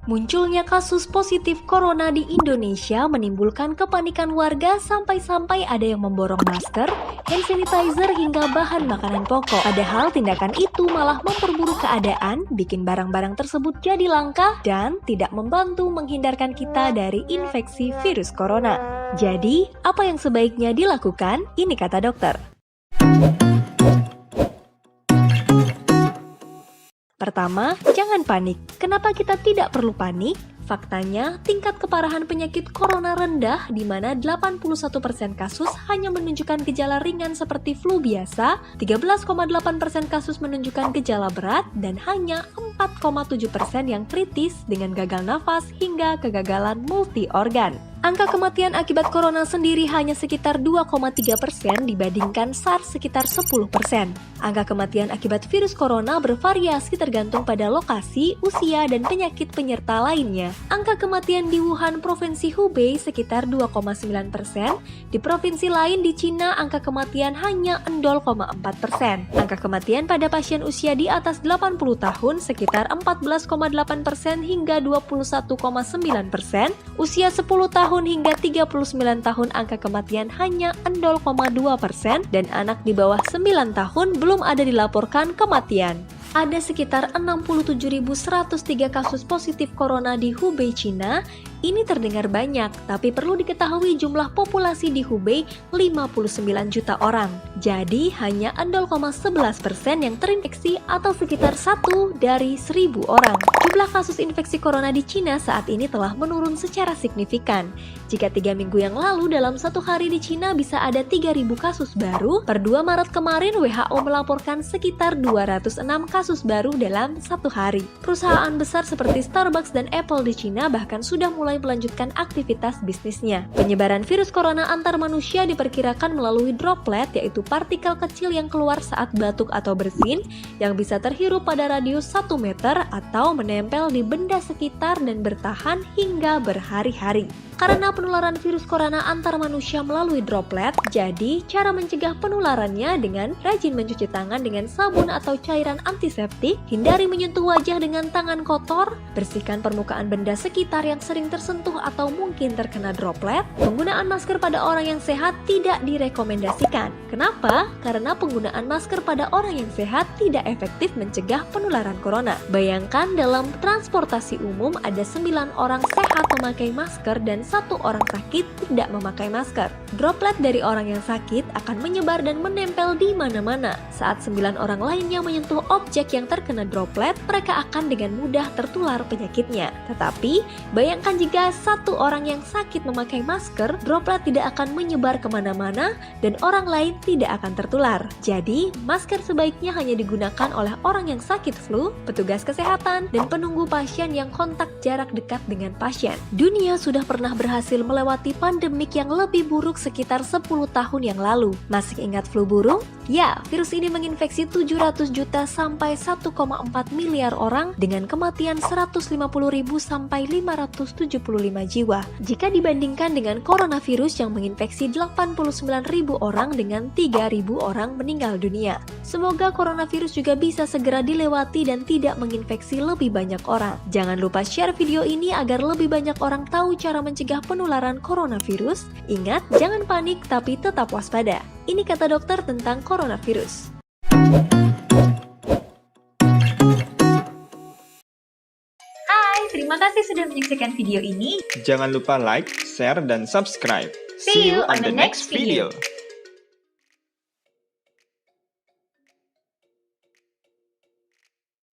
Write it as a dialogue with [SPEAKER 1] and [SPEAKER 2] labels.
[SPEAKER 1] Munculnya kasus positif corona di Indonesia menimbulkan kepanikan warga sampai-sampai ada yang memborong masker, hand sanitizer hingga bahan makanan pokok. Padahal tindakan itu malah memperburuk keadaan, bikin barang-barang tersebut jadi langka dan tidak membantu menghindarkan kita dari infeksi virus corona. Jadi, apa yang sebaiknya dilakukan? Ini kata dokter. Pertama, jangan panik. Kenapa kita tidak perlu panik? Faktanya, tingkat keparahan penyakit corona rendah di mana 81% kasus hanya menunjukkan gejala ringan seperti flu biasa, 13,8% kasus menunjukkan gejala berat, dan hanya 4,7% yang kritis dengan gagal nafas hingga kegagalan multi organ. Angka kematian akibat corona sendiri hanya sekitar 2,3% dibandingkan SARS sekitar 10%. Angka kematian akibat virus corona bervariasi tergantung pada lokasi, usia, dan penyakit penyerta lainnya. Angka kematian di Wuhan, Provinsi Hubei sekitar 2,9%. Di provinsi lain di Cina, angka kematian hanya 0,4%. Angka kematian pada pasien usia di atas 80 tahun sekitar 14,8% hingga 21,9%. Usia 10 tahun hingga 39 tahun angka kematian hanya 0,2% dan anak di bawah 9 tahun belum ada dilaporkan kematian. Ada sekitar 67.103 kasus positif corona di Hubei, Cina. Ini terdengar banyak, tapi perlu diketahui jumlah populasi di Hubei 59 juta orang. Jadi hanya 0,11% yang terinfeksi atau sekitar 1 dari 1.000 orang. Jumlah kasus infeksi corona di Cina saat ini telah menurun secara signifikan. Jika 3 minggu yang lalu dalam satu hari di Cina bisa ada 3.000 kasus baru, per 2 Maret kemarin WHO melaporkan sekitar 206 kasus baru dalam satu hari. Perusahaan besar seperti Starbucks dan Apple di Cina bahkan sudah mulai melanjutkan aktivitas bisnisnya. Penyebaran virus corona antar manusia diperkirakan melalui droplet, yaitu partikel kecil yang keluar saat batuk atau bersin, yang bisa terhirup pada radius 1 meter atau menempel di benda sekitar dan bertahan hingga berhari-hari. Karena penularan virus corona antar manusia melalui droplet, jadi cara mencegah penularannya dengan rajin mencuci tangan dengan sabun atau cairan antiseptik, hindari menyentuh wajah dengan tangan kotor, bersihkan permukaan benda sekitar yang sering tersentuh atau mungkin terkena droplet. Penggunaan masker pada orang yang sehat tidak direkomendasikan. Kenapa? Karena penggunaan masker pada orang yang sehat tidak efektif mencegah penularan corona. Bayangkan dalam transportasi umum ada 9 orang sehat memakai masker dan 1 orang sakit tidak memakai masker. Droplet dari orang yang sakit akan menyebar dan menempel di mana-mana. Saat 9 orang lainnya menyentuh objek yang terkena droplet, mereka akan dengan mudah tertular penyakitnya. Tetapi, bayangkan jika 1 orang yang sakit memakai masker, droplet tidak akan menyebar kemana-mana dan orang lain tidak akan tertular. Jadi, masker sebaiknya hanya digunakan oleh orang yang sakit flu, petugas kesehatan, dan penunggu pasien yang kontak jarak dekat dengan pasien. Dunia sudah pernah berhasil melewati pandemik yang lebih buruk sekitar 10 tahun yang lalu. Masih ingat flu burung? Ya, virus ini menginfeksi 700 juta sampai 1,4 miliar orang dengan kematian 150.000 sampai 575 jiwa. Jika dibandingkan dengan coronavirus yang menginfeksi 89.000 orang dengan 3.000 orang meninggal dunia. Semoga coronavirus juga bisa segera dilewati dan tidak menginfeksi lebih banyak orang. Jangan lupa share video ini agar lebih banyak orang tahu cara mencegah penularan coronavirus. Ingat, jangan panik tapi tetap waspada. Ini kata dokter tentang coronavirus. Hai, terima kasih sudah menyaksikan video ini.
[SPEAKER 2] Jangan lupa like, share, dan subscribe.
[SPEAKER 1] See you on the next video.